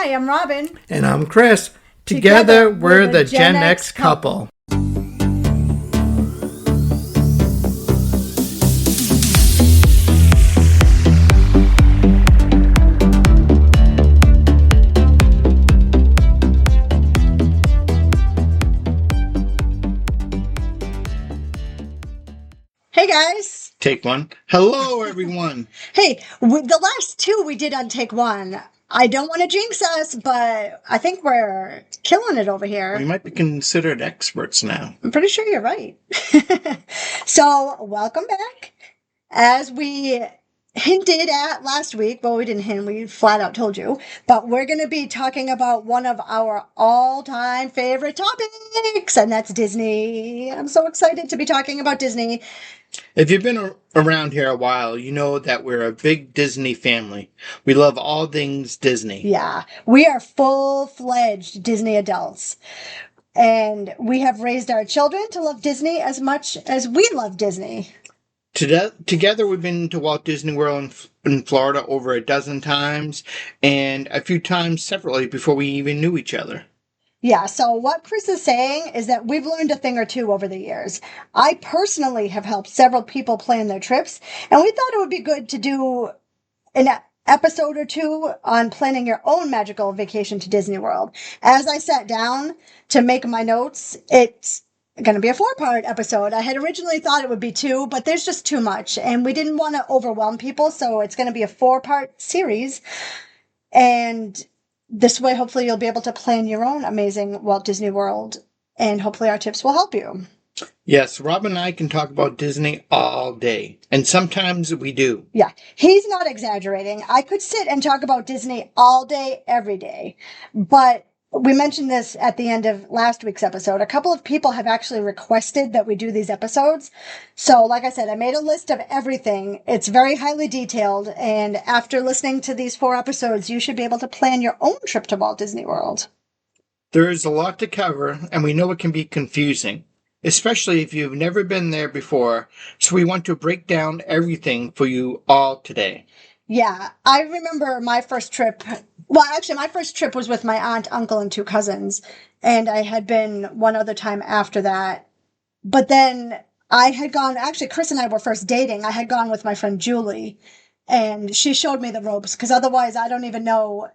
Hi, I'm Robin. And I'm Chris. Together we're the Gen X couple. Hey guys. Take one. Hello, everyone. Hey, the last two we did on take one. I don't want to jinx us, but I think we're killing it over here. We might be considered experts now. I'm pretty sure you're right. So, welcome back. As we hinted at last week, well, we didn't hint, we flat out told you, but we're going to be talking about one of our all-time favorite topics, and that's Disney. I'm so excited to be talking about Disney. If you've been around here a while, you know that we're a big Disney family. We love all things Disney. Yeah, we are full-fledged Disney adults. And we have raised our children to love Disney as much as we love Disney. Together, we've been to Walt Disney World in Florida over a dozen times, and a few times separately before we even knew each other. Yeah, so what Chris is saying is that we've learned a thing or two over the years. I personally have helped several people plan their trips, and we thought it would be good to do an episode or two on planning your own magical vacation to Disney World. As I sat down to make my notes, it's going to be a 4-part episode. I had originally thought it would be 2, but there's just too much, and we didn't want to overwhelm people, so it's going to be a 4-part series. And this way, hopefully, you'll be able to plan your own amazing Walt Disney World, and hopefully our tips will help you. Yes, Rob and I can talk about Disney all day, and sometimes we do. Yeah, he's not exaggerating. I could sit and talk about Disney all day, every day, but we mentioned this at the end of last week's episode. A couple of people have actually requested that we do these episodes. So, like I said, I made a list of everything. It's very highly detailed. And after listening to these 4 episodes, you should be able to plan your own trip to Walt Disney World. There is a lot to cover, and we know it can be confusing, especially if you've never been there before. So we want to break down everything for you all today. Yeah, I remember my first trip. Well, actually, my first trip was with my aunt, uncle, and 2 cousins. And I had been one other time after that. But then I had gone, actually, Chris and I were first dating. I had gone with my friend Julie. And she showed me the ropes. Because otherwise, I don't even know.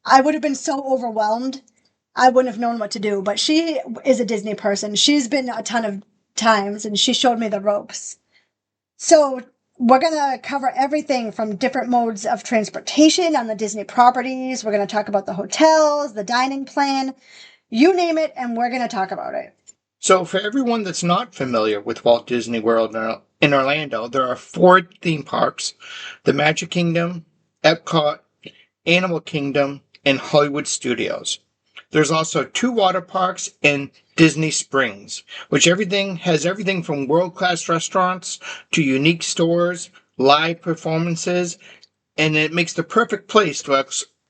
I would have been so overwhelmed. I wouldn't have known what to do. But she is a Disney person. She's been a ton of times. And she showed me the ropes. So we're going to cover everything from different modes of transportation on the Disney properties. We're going to talk about the hotels, the dining plan, you name it, and we're going to talk about it. So for everyone that's not familiar with Walt Disney World in Orlando, there are 4 theme parks: the Magic Kingdom, Epcot, Animal Kingdom, and Hollywood Studios. There's also 2 water parks in Disney Springs, which has everything from world-class restaurants to unique stores, live performances, and it makes the perfect place to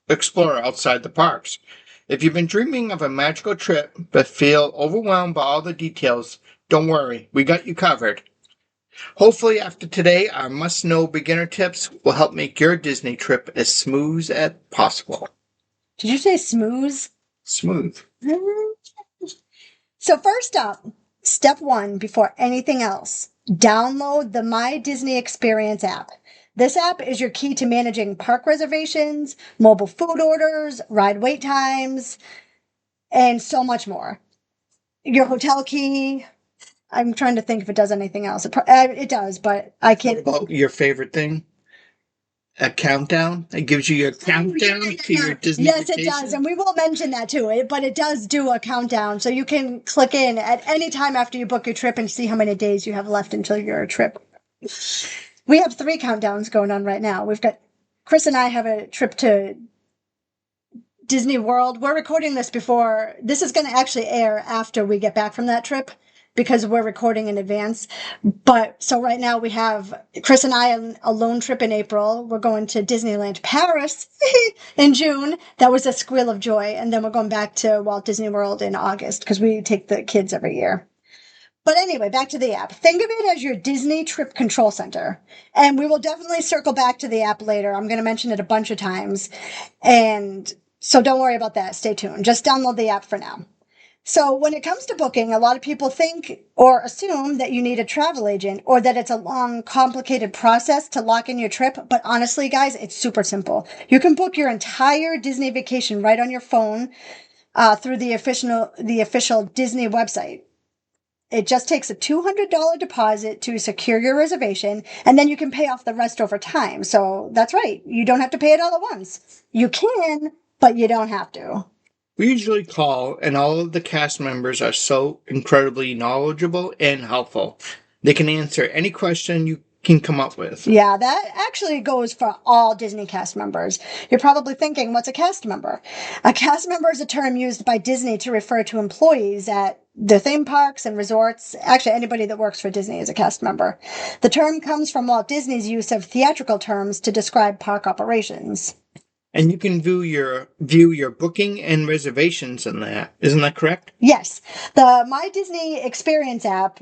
explore outside the parks. If you've been dreaming of a magical trip but feel overwhelmed by all the details, don't worry, we got you covered. Hopefully after today, our must-know beginner tips will help make your Disney trip as smooth as possible. Did you say smooth? Smooth. So first up, step 1 before anything else, download the My Disney Experience app. This app is your key to managing park reservations, mobile food orders, ride wait times, and so much more. Your hotel key. I'm trying to think if it does anything else. It does, but I can't. What about your favorite thing? A countdown? It gives you your countdown to your Disney vacation? Yes, it does. And we will mention that too. But it does do a countdown. So you can click in at any time after you book your trip and see how many days you have left until your trip. We have 3 countdowns going on right now. Chris and I have a trip to Disney World. We're recording this before. This is going to actually air after we get back from that trip, because we're recording in advance. But so right now we have Chris and I on a lone trip in April. We're going to Disneyland Paris in June. That was a squeal of joy. And then we're going back to Walt Disney World in August, because we take the kids every year. But anyway, back to the app. Think of it as your Disney trip control center. And we will definitely circle back to the app later. I'm going to mention it a bunch of times. And So don't worry about that. Stay tuned. Just download the app for now. So when it comes to booking, a lot of people think or assume that you need a travel agent or that it's a long, complicated process to lock in your trip. But honestly, guys, it's super simple. You can book your entire Disney vacation right on your phone through the official Disney website. It just takes a $200 deposit to secure your reservation, and then you can pay off the rest over time. So that's right. You don't have to pay it all at once. You can, but you don't have to. We usually call, and all of the cast members are so incredibly knowledgeable and helpful. They can answer any question you can come up with. Yeah, that actually goes for all Disney cast members. You're probably thinking, what's a cast member? A cast member is a term used by Disney to refer to employees at the theme parks and resorts. Actually, anybody that works for Disney is a cast member. The term comes from Walt Disney's use of theatrical terms to describe park operations. And you can view your booking and reservations in that. Isn't that correct? Yes. The My Disney Experience app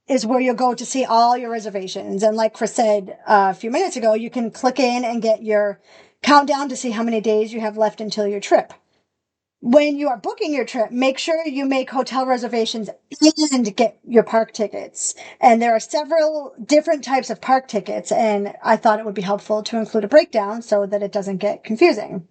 is where you'll go to see all your reservations. And like Chris said a few minutes ago, you can click in and get your countdown to see how many days you have left until your trip. When you are booking your trip, make sure you make hotel reservations and get your park tickets. And there are several different types of park tickets, and I thought it would be helpful to include a breakdown so that it doesn't get confusing.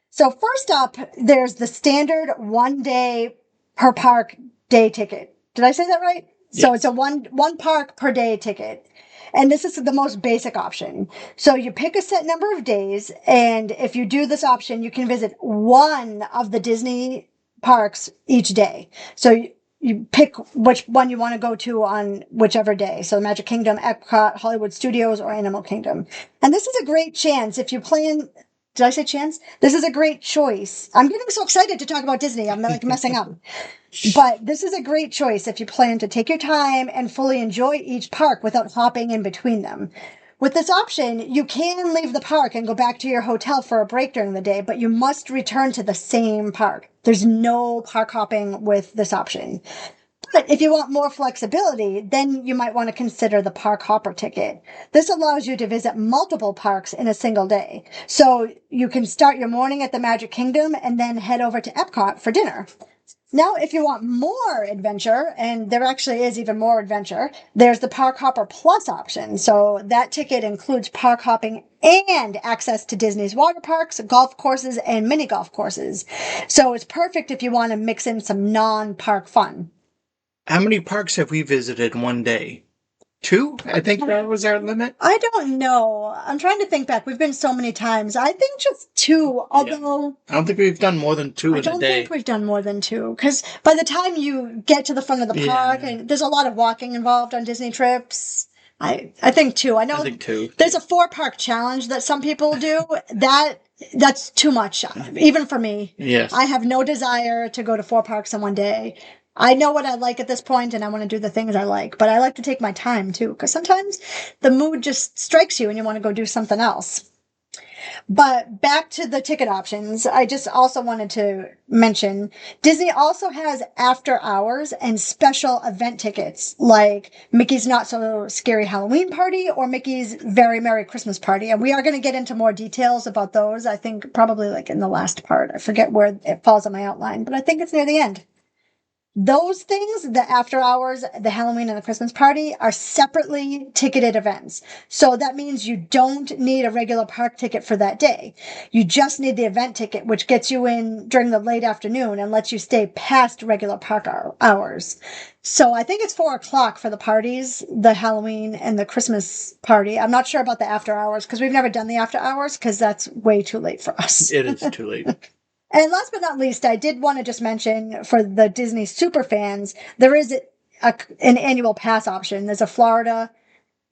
So first up, there's the standard 1 day per park day ticket. Did I say that right? Yes. So it's a one park per day ticket. And this is the most basic option. So you pick a set number of days, and if you do this option, you can visit one of the Disney parks each day. So you pick which one you want to go to on whichever day. So Magic Kingdom, Epcot, Hollywood Studios, or Animal Kingdom. And this is a great chance if you plan. Did I say chance? This is a great choice. I'm getting so excited to talk about Disney. I'm like messing up. But this is a great choice if you plan to take your time and fully enjoy each park without hopping in between them. With this option, you can leave the park and go back to your hotel for a break during the day, but you must return to the same park. There's no park hopping with this option. But if you want more flexibility, then you might want to consider the park hopper ticket. This allows you to visit multiple parks in a single day. So you can start your morning at the Magic Kingdom and then head over to Epcot for dinner. Now, if you want more adventure, and there actually is even more adventure, there's the Park Hopper Plus option. So that ticket includes park hopping and access to Disney's water parks, golf courses, and mini golf courses. So it's perfect if you want to mix in some non-park fun. How many parks have we visited one day? 2? I think that was our limit. I don't know. I'm trying to think back. We've been so many times. I think just 2, although... I don't think we've done more than 2 in a day. I don't think we've done more than 2, because by the time you get to the front of the park, and there's a lot of walking involved on Disney trips. I think 2. I think 2. There's a 4-park challenge that some people do. That's too much, even for me. Yes. I have no desire to go to 4 parks in one day. I know what I like at this point, and I want to do the things I like, but I like to take my time too, because sometimes the mood just strikes you and you want to go do something else. But back to the ticket options, I just also wanted to mention Disney also has after hours and special event tickets like Mickey's Not So Scary Halloween Party or Mickey's Very Merry Christmas Party. And we are going to get into more details about those, I think probably like in the last part. I forget where it falls on my outline, but I think it's near the end. Those things, the after hours, the Halloween and the Christmas party, are separately ticketed events. So that means you don't need a regular park ticket for that day. You just need the event ticket, which gets you in during the late afternoon and lets you stay past regular park hours. So I think it's 4:00 for the parties, the Halloween and the Christmas party. I'm not sure about the after hours because we've never done the after hours because that's way too late for us. It is too late. And last but not least, I did want to just mention for the Disney super fans, there is an annual pass option. There's a Florida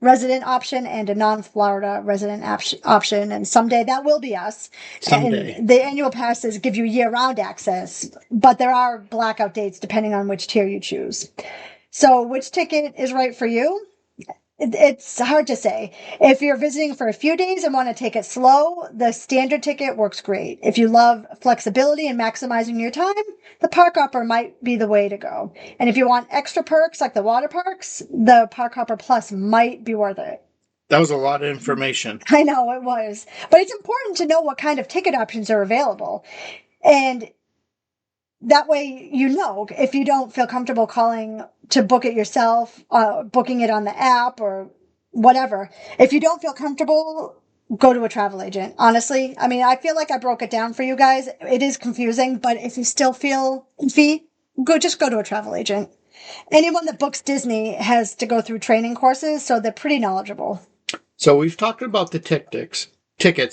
resident option and a non-Florida resident option. And someday that will be us. Someday. And the annual passes give you year-round access, but there are blackout dates depending on which tier you choose. So which ticket is right for you? It's hard to say. If you're visiting for a few days and want to take it slow, the standard ticket works great. If you love flexibility and maximizing your time, the Park Hopper might be the way to go. And if you want extra perks like the water parks, the Park Hopper Plus might be worth it. That was a lot of information. I know it was. But it's important to know what kind of ticket options are available. And that way, if you don't feel comfortable calling to book it yourself, booking it on the app or whatever, if you don't feel comfortable, go to a travel agent. Honestly, I mean, I feel like I broke it down for you guys. It is confusing, but if you still feel iffy, just go to a travel agent. Anyone that books Disney has to go through training courses, so they're pretty knowledgeable. So we've talked about the tickets.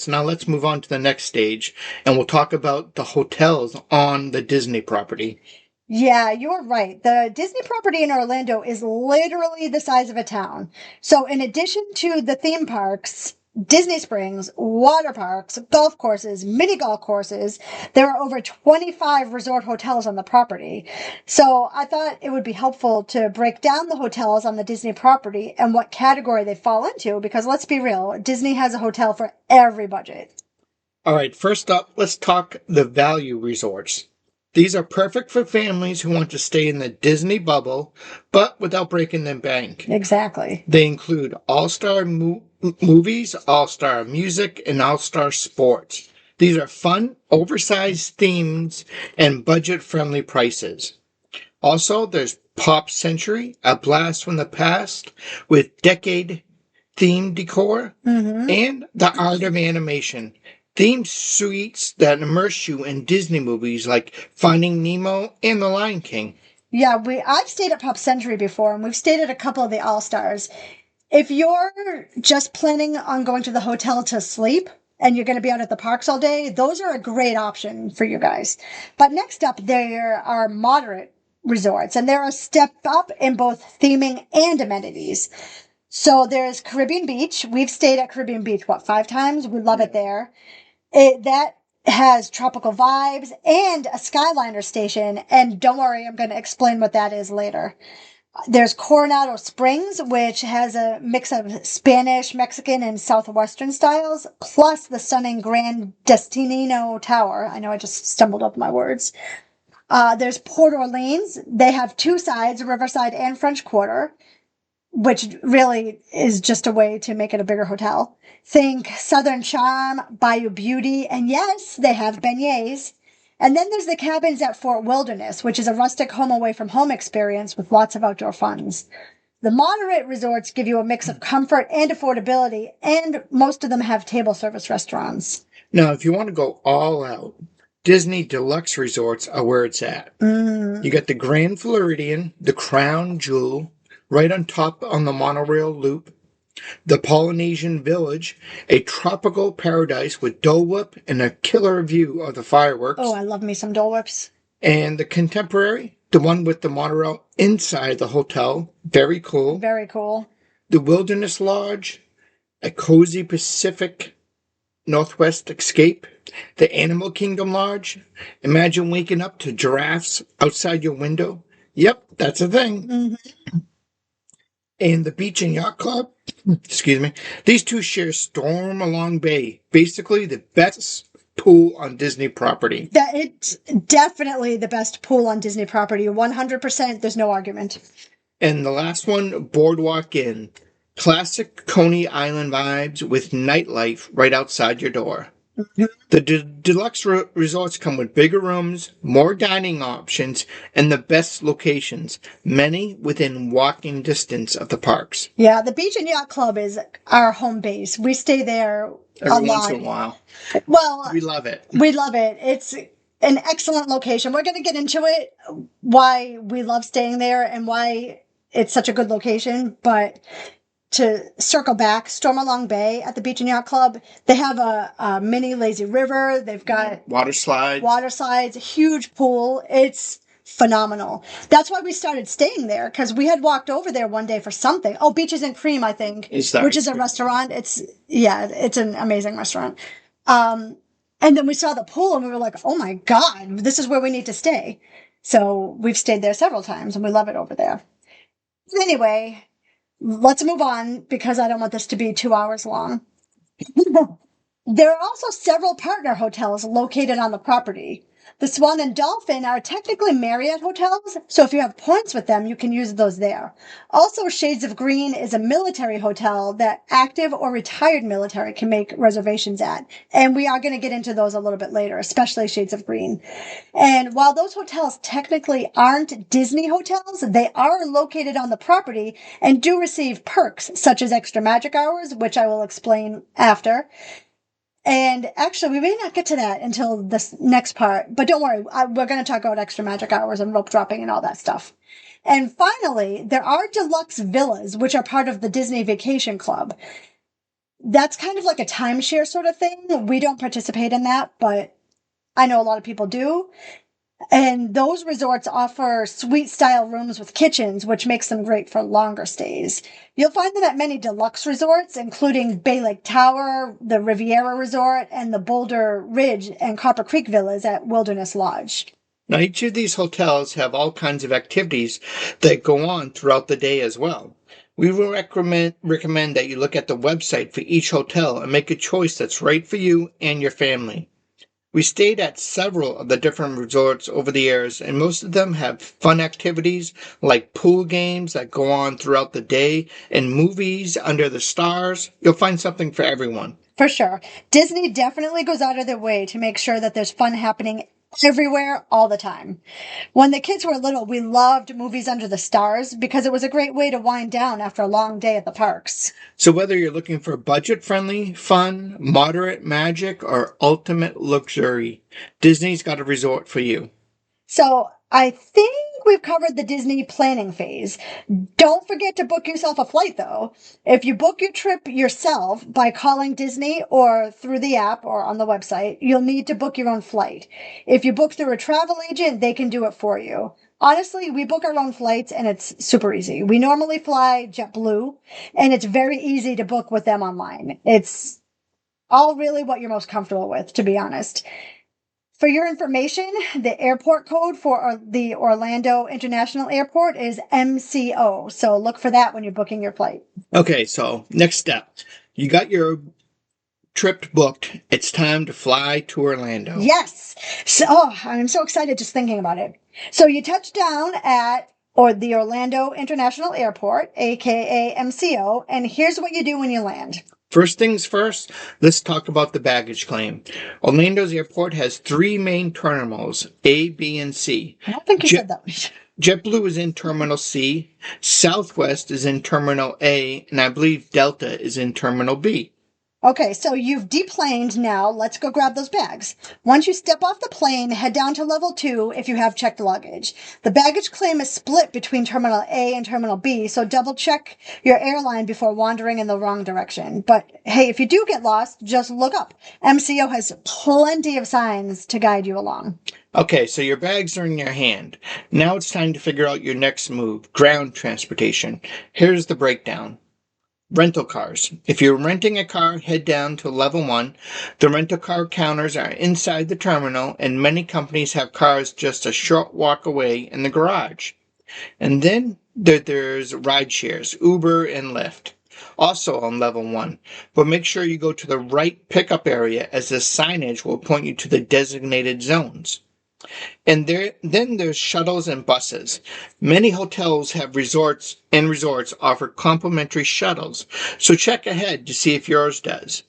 Now let's move on to the next stage, and we'll talk about the hotels on the Disney property. Yeah, you're right. The Disney property in Orlando is literally the size of a town. So in addition to the theme parks, Disney Springs, water parks, golf courses, mini golf courses, there are over 25 resort hotels on the property. So I thought it would be helpful to break down the hotels on the Disney property and what category they fall into, because let's be real, Disney has a hotel for every budget. All right, first up, let's talk the value resorts. These are perfect for families who want to stay in the Disney bubble, but without breaking the bank. Exactly. They include all-star movies, all-star music, and all-star sports. These are fun, oversized themes and budget-friendly prices. Also, there's Pop Century, a blast from the past with decade-themed decor, and the art of animation. Themed suites that immerse you in Disney movies like Finding Nemo and The Lion King. Yeah, I've stayed at Pop Century before, and we've stayed at a couple of the All-Stars. If you're just planning on going to the hotel to sleep and you're going to be out at the parks all day, those are a great option for you guys. But next up, there are moderate resorts, and they're a step up in both theming and amenities. So there's Caribbean Beach. We've stayed at Caribbean Beach, 5 times? We love it there. That has tropical vibes and a Skyliner station. And don't worry, I'm going to explain what that is later. There's Coronado Springs, which has a mix of Spanish, Mexican, and Southwestern styles, plus the stunning Grand Destino Tower. I know I just stumbled over my words. There's Port Orleans. They have 2 sides, Riverside and French Quarter, which really is just a way to make it a bigger hotel. Think Southern Charm, Bayou Beauty, and yes, they have beignets. And then there's the cabins at Fort Wilderness, which is a rustic home away from home experience with lots of outdoor funs. The moderate resorts give you a mix of comfort and affordability, and most of them have table service restaurants. Now, if you want to go all out, Disney Deluxe Resorts are where it's at. You got the Grand Floridian, the Crown Jewel, right on top on the monorail loop. The Polynesian Village, a tropical paradise with Dole Whip and a killer view of the fireworks. Oh, I love me some Dole Whips. And the Contemporary, the one with the monorail inside the hotel. Very cool. Very cool. The Wilderness Lodge, a cozy Pacific Northwest escape. The Animal Kingdom Lodge. Imagine waking up to giraffes outside your window. Yep, that's a thing. And the Beach and Yacht Club, excuse me, these two share Stormalong Bay, basically the best pool on Disney property. It's definitely the best pool on Disney property. 100%, there's no argument. And the last one, Boardwalk Inn. Classic Coney Island vibes with nightlife right outside your door. The deluxe resorts come with bigger rooms, more dining options, and the best locations, many within walking distance of the parks. Yeah, the Beach and Yacht Club is our home base. We stay there Every once in a while. Well, we love it. We love it. It's an excellent location. We're going to get into it, why we love staying there and why it's such a good location, but to circle back, Stormalong Bay at the Beach and Yacht Club, they have a mini lazy river. They've got water slides, a huge pool. It's phenomenal. That's why we started staying there, because we had walked over there one day for something. Oh, Beaches and Cream, I think, which is a restaurant. It's an amazing restaurant. And then we saw the pool and we were like, oh my God, this is where we need to stay. So we've stayed there several times and we love it over there. Anyway, let's move on because I don't want this to be 2 hours long. There are also several partner hotels located on the property. The Swan and Dolphin are technically Marriott hotels, so if you have points with them, you can use those there. Also, Shades of Green is a military hotel that active or retired military can make reservations at. And we are going to get into those a little bit later, especially Shades of Green. And while those hotels technically aren't Disney hotels, they are located on the property and do receive perks such as extra magic hours, which I will explain after. And actually, we may not get to that until this next part, but don't worry, we're going to talk about extra magic hours and rope dropping and all that stuff. And finally, there are deluxe villas, which are part of the Disney Vacation Club. That's kind of like a timeshare sort of thing. We don't participate in that, but I know a lot of people do. And those resorts offer suite style rooms with kitchens, which makes them great for longer stays. You'll find them at many deluxe resorts, including Bay Lake Tower, the Riviera Resort, and the Boulder Ridge and Copper Creek Villas at Wilderness Lodge. Now, each of these hotels have all kinds of activities that go on throughout the day as well. We will recommend that you look at the website for each hotel and make a choice that's right for you and your family. We stayed at several of the different resorts over the years, and most of them have fun activities like pool games that go on throughout the day and movies under the stars. You'll find something for everyone. For sure. Disney definitely goes out of their way to make sure that there's fun happening everywhere all the time. When the kids were little, we loved movies under the stars because it was a great way to wind down after a long day at the parks. So whether you're looking for budget-friendly, fun, moderate magic, or ultimate luxury, Disney's got a resort for you. So I think we've covered the Disney planning phase. Don't forget to book yourself a flight, though. If you book your trip yourself by calling Disney or through the app or on the website, you'll need to book your own flight. If you book through a travel agent, they can do it for you. Honestly, we book our own flights and it's super easy. We normally fly JetBlue and it's very easy to book with them online. It's all really what you're most comfortable with, to be honest. For your information, the airport code for the Orlando International Airport is MCO. So look for that when you're booking your flight. Okay, so next step. You got your trip booked. It's time to fly to Orlando. Yes. So I'm so excited just thinking about it. So you touch down at the Orlando International Airport, aka MCO, and here's what you do when you land. First things first, let's talk about the baggage claim. Orlando's airport has 3 main terminals, A, B, and C. I don't think you said that. JetBlue is in Terminal C, Southwest is in Terminal A, and I believe Delta is in Terminal B. Okay, so you've deplaned now. Let's go grab those bags. Once you step off the plane, head down to level 2 if you have checked luggage. The baggage claim is split between Terminal A and Terminal B, so double check your airline before wandering in the wrong direction. But hey, if you do get lost, just look up. MCO has plenty of signs to guide you along. Okay, so your bags are in your hand. Now it's time to figure out your next move, ground transportation. Here's the breakdown. Rental cars. If you're renting a car, head down to level 1. The rental car counters are inside the terminal, and many companies have cars just a short walk away in the garage. And then there's ride shares, Uber and Lyft, also on level 1. But make sure you go to the right pickup area, as the signage will point you to the designated zones. And then there's shuttles and buses. Many hotels have resorts offer complimentary shuttles, so check ahead to see if yours does.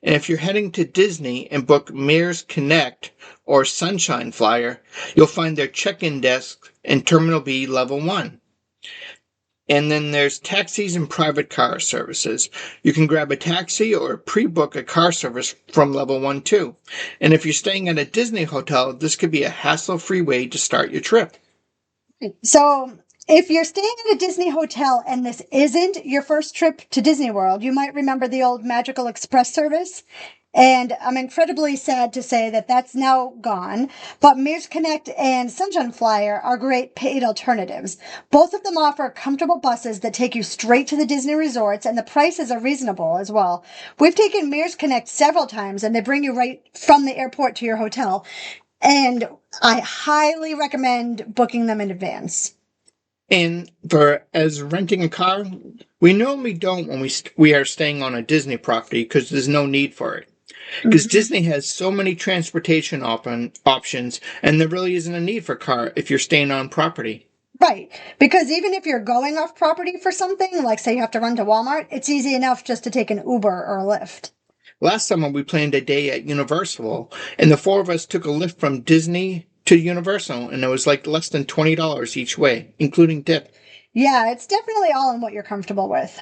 And if you're heading to Disney and book Mears Connect or Sunshine Flyer, you'll find their check-in desk in Terminal B, Level 1. And then there's taxis and private car services. You can grab a taxi or pre-book a car service from level 1 too. And if you're staying at a Disney hotel, this could be a hassle-free way to start your trip. So if you're staying at a Disney hotel and this isn't your first trip to Disney World, you might remember the old Magical Express service. And I'm incredibly sad to say that that's now gone. But Mears Connect and Sunshine Flyer are great paid alternatives. Both of them offer comfortable buses that take you straight to the Disney resorts, and the prices are reasonable as well. We've taken Mears Connect several times, and they bring you right from the airport to your hotel. And I highly recommend booking them in advance. And as renting a car, we normally don't when we are staying on a Disney property because there's no need for it. Because Disney has so many transportation options, and there really isn't a need for a car if you're staying on property. Right. Because even if you're going off property for something, like say you have to run to Walmart, it's easy enough just to take an Uber or a Lyft. Last summer, we planned a day at Universal, and the four of us took a Lyft from Disney to Universal, and it was like less than $20 each way, including tip. Yeah, it's definitely all in what you're comfortable with.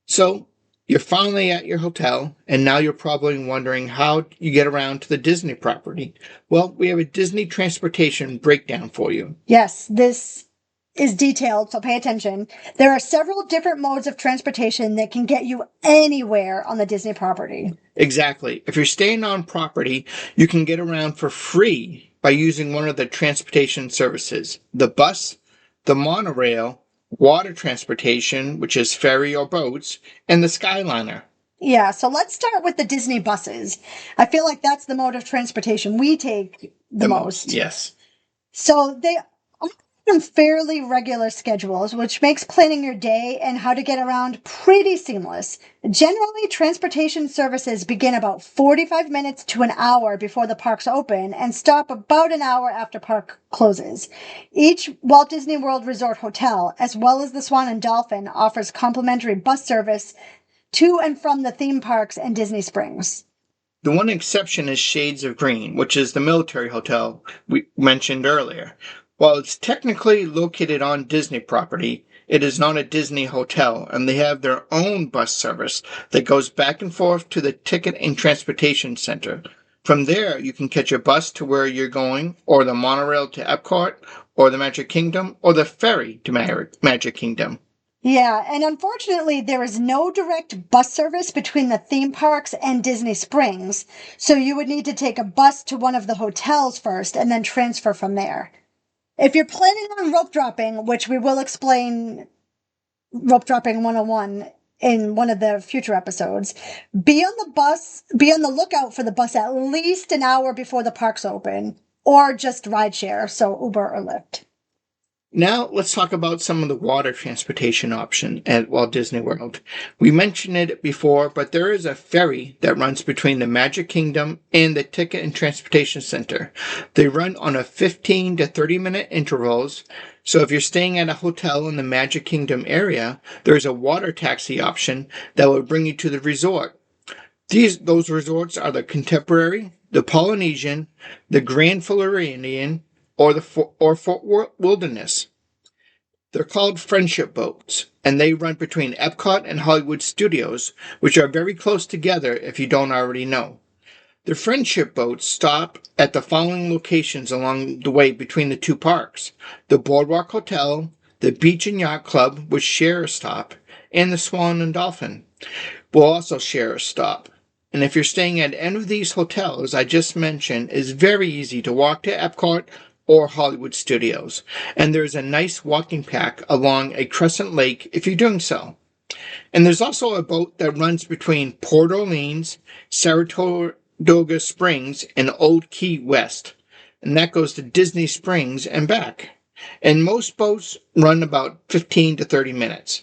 So, you're finally at your hotel, and now you're probably wondering how you get around to the Disney property. Well, we have a Disney transportation breakdown for you. Yes, this is detailed, so pay attention. There are several different modes of transportation that can get you anywhere on the Disney property. Exactly. If you're staying on property, you can get around for free by using one of the transportation services: the bus, the monorail, water transportation, which is ferry or boats, and the Skyliner. Yeah, so let's start with the Disney buses. I feel like that's the mode of transportation we take the most. Yes. So they on fairly regular schedules, which makes planning your day and how to get around pretty seamless. Generally, transportation services begin about 45 minutes to an hour before the parks open and stop about an hour after park closes. Each Walt Disney World Resort hotel, as well as the Swan and Dolphin, offers complimentary bus service to and from the theme parks and Disney Springs. The one exception is Shades of Green, which is the military hotel we mentioned earlier. While it's technically located on Disney property, it is not a Disney hotel, and they have their own bus service that goes back and forth to the Ticket and Transportation Center. From there, you can catch a bus to where you're going, or the monorail to Epcot, or the Magic Kingdom, or the ferry to Magic Kingdom. Yeah, and unfortunately, there is no direct bus service between the theme parks and Disney Springs, so you would need to take a bus to one of the hotels first and then transfer from there. If you're planning on rope dropping, which we will explain rope dropping 101 in one of the future episodes, be on the lookout for the bus at least an hour before the parks open, or just rideshare, so Uber or Lyft. Now, let's talk about some of the water transportation option at Walt Disney World. We mentioned it before, but there is a ferry that runs between the Magic Kingdom and the Ticket and Transportation Center. They run on a 15 to 30-minute intervals, so if you're staying at a hotel in the Magic Kingdom area, there's a water taxi option that will bring you to the resort. Those resorts are the Contemporary, the Polynesian, the Grand Floridian, or Fort Wilderness. They're called friendship boats, and they run between Epcot and Hollywood Studios, which are very close together if you don't already know. The friendship boats stop at the following locations along the way between the two parks: the Boardwalk Hotel, the Beach and Yacht Club, which share a stop, and the Swan and Dolphin will also share a stop. And if you're staying at any of these hotels I just mentioned, it's very easy to walk to Epcot or Hollywood Studios, and there's a nice walking path along a crescent lake if you're doing so. And there's also a boat that runs between Port Orleans, Saratoga Springs, and Old Key West, and that goes to Disney Springs and back. And most boats run about 15 to 30 minutes.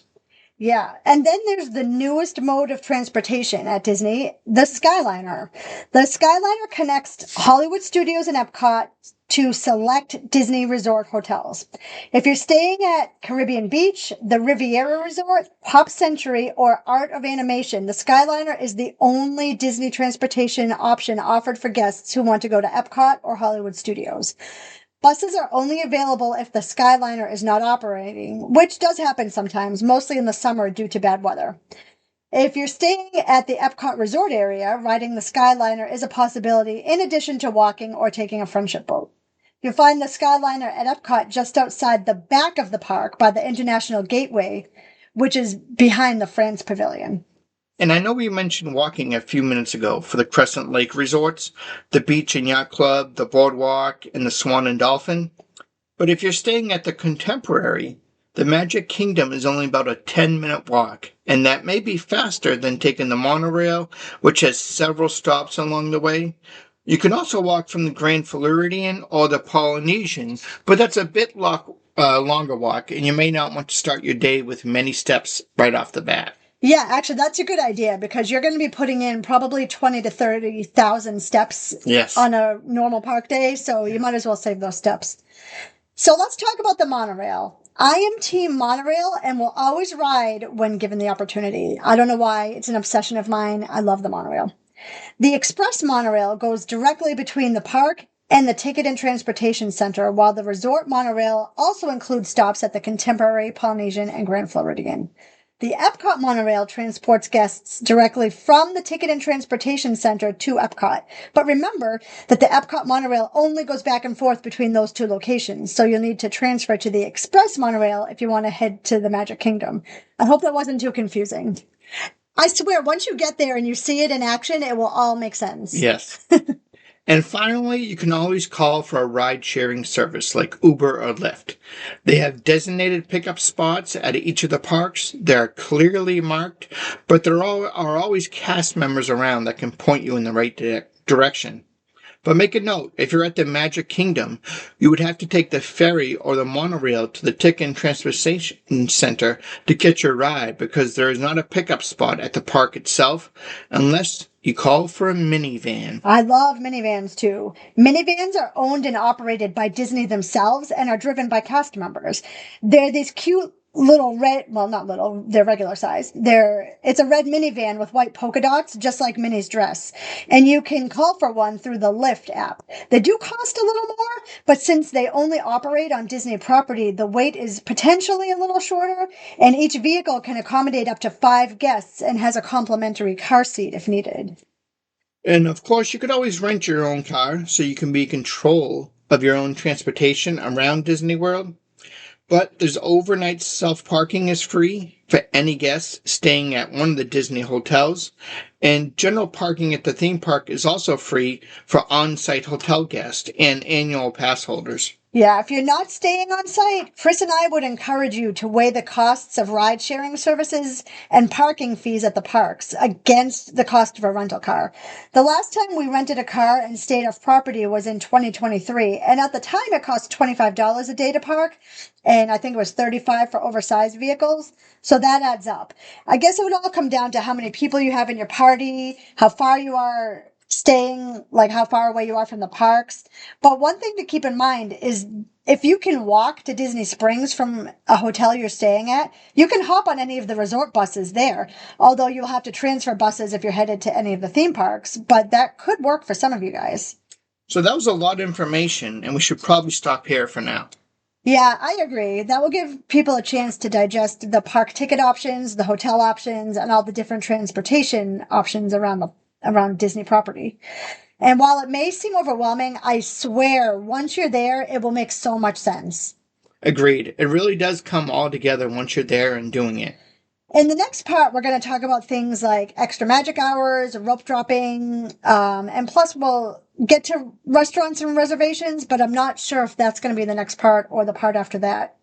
Yeah, and then there's the newest mode of transportation at Disney, the Skyliner. The Skyliner connects Hollywood Studios and Epcot to select Disney resort hotels. If you're staying at Caribbean Beach, the Riviera Resort, Pop Century, or Art of Animation, the Skyliner is the only Disney transportation option offered for guests who want to go to Epcot or Hollywood Studios. Buses are only available if the Skyliner is not operating, which does happen sometimes, mostly in the summer due to bad weather. If you're staying at the Epcot Resort area, riding the Skyliner is a possibility in addition to walking or taking a friendship boat. You'll find the Skyliner at Epcot just outside the back of the park by the International Gateway, which is behind the France Pavilion. And I know we mentioned walking a few minutes ago for the Crescent Lake resorts, the Beach and Yacht Club, the Boardwalk, and the Swan and Dolphin. But if you're staying at the Contemporary, the Magic Kingdom is only about a 10-minute walk, and that may be faster than taking the monorail, which has several stops along the way. You can also walk from the Grand Floridian or the Polynesian, but that's a bit longer walk, and you may not want to start your day with many steps right off the bat. Yeah, actually, that's a good idea because you're going to be putting in probably 20 to 30,000 steps Yes. on a normal park day, so you might as well save those steps. So let's talk about the monorail. I am team monorail and will always ride when given the opportunity. I don't know why. It's an obsession of mine. I love the monorail. The express monorail goes directly between the park and the Ticket and Transportation Center, while the resort monorail also includes stops at the Contemporary, Polynesian, and Grand Floridian. The Epcot monorail transports guests directly from the Ticket and Transportation Center to Epcot. But remember that the Epcot monorail only goes back and forth between those two locations, so you'll need to transfer to the Express monorail if you want to head to the Magic Kingdom. I hope that wasn't too confusing. I swear, once you get there and you see it in action, it will all make sense. Yes. And finally, you can always call for a ride-sharing service like Uber or Lyft. They have designated pickup spots at each of the parks. They're clearly marked, but there are always cast members around that can point you in the right direction. But make a note, if you're at the Magic Kingdom, you would have to take the ferry or the monorail to the Ticket and Transportation Center to get your ride because there is not a pickup spot at the park itself unless you call for a minivan. I love minivans too. Minivans are owned and operated by Disney themselves and are driven by cast members. They're these cute little red, well, not little, they're regular size. It's a red minivan with white polka dots, just like Minnie's dress. And you can call for one through the Lyft app. They do cost a little more, but since they only operate on Disney property, the wait is potentially a little shorter, and each vehicle can accommodate up to 5 guests and has a complimentary car seat if needed. And of course, you could always rent your own car so you can be in control of your own transportation around Disney World. But there's overnight self-parking is free for any guests staying at one of the Disney hotels. And general parking at the theme park is also free for on-site hotel guests and annual pass holders. Yeah, if you're not staying on site, Chris and I would encourage you to weigh the costs of ride sharing services and parking fees at the parks against the cost of a rental car. The last time we rented a car and stayed off property was in 2023, and at the time it cost $25 a day to park, and I think it was $35 for oversized vehicles. So that adds up. I guess it would all come down to how many people you have in your party, how far you are staying, like how far away you are from the parks. But one thing to keep in mind is if you can walk to Disney Springs from a hotel you're staying at, you can hop on any of the resort buses there. Although you'll have to transfer buses if you're headed to any of the theme parks, but that could work for some of you guys. So that was a lot of information, and we should probably stop here for now. Yeah, I agree. That will give people a chance to digest the park ticket options, the hotel options, and all the different transportation options around Disney property. And while it may seem overwhelming, I swear once you're there, it will make so much sense. Agreed. It really does come all together once you're there and doing it. In the next part, we're going to talk about things like extra magic hours, rope dropping, and plus we'll get to restaurants and reservations, but I'm not sure if that's going to be the next part or the part after that.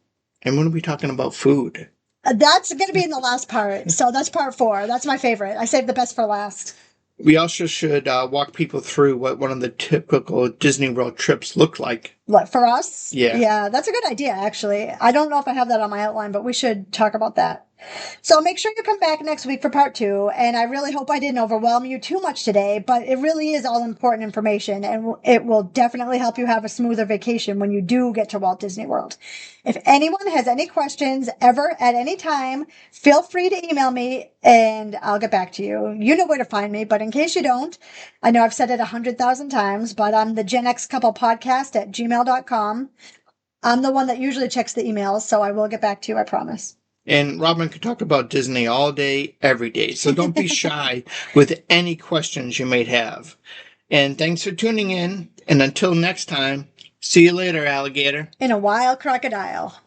And when are we talking about food? That's going to be in the last part. So that's part 4. That's my favorite. I saved the best for last. We also should walk people through what one of the typical Disney World trips look like. What, for us? Yeah. Yeah, that's a good idea, actually. I don't know if I have that on my outline, but we should talk about that. So make sure you come back next week for part 2. And I really hope I didn't overwhelm you too much today, but it really is all important information and it will definitely help you have a smoother vacation when you do get to Walt Disney World. If anyone has any questions ever at any time, feel free to email me and I'll get back to you. You know where to find me, but in case you don't, I know I've said it 100,000 times, but I'm the Gen X Couple Podcast at gmail.com. I'm the one that usually checks the emails, so I will get back to you, I promise. And Robin could talk about Disney all day, every day. So don't be shy with any questions you may have. And thanks for tuning in. And until next time, see you later, alligator. In a wild crocodile.